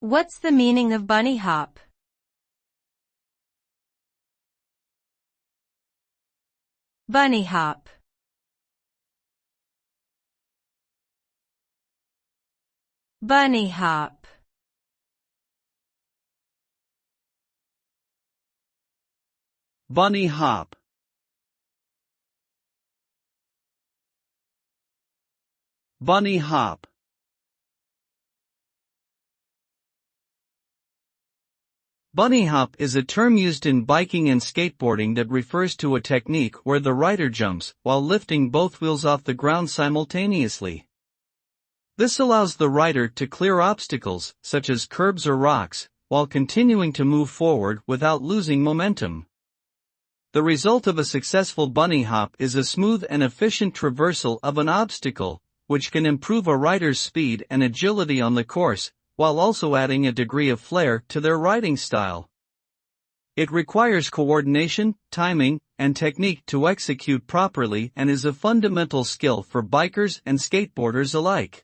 What's the meaning of bunny hop? Bunny hop. Bunny hop. Bunny hop. Bunny hop. Bunny hop is a term used in biking and skateboarding that refers to a technique where the rider jumps while lifting both wheels off the ground simultaneously. This allows the rider to clear obstacles, such as curbs or rocks, while continuing to move forward without losing momentum. The result of a successful bunny hop is a smooth and efficient traversal of an obstacle, which can improve a rider's speed and agility on the course, while also adding a degree of flair to their riding style. It requires coordination, timing, and technique to execute properly and is a fundamental skill for bikers and skateboarders alike.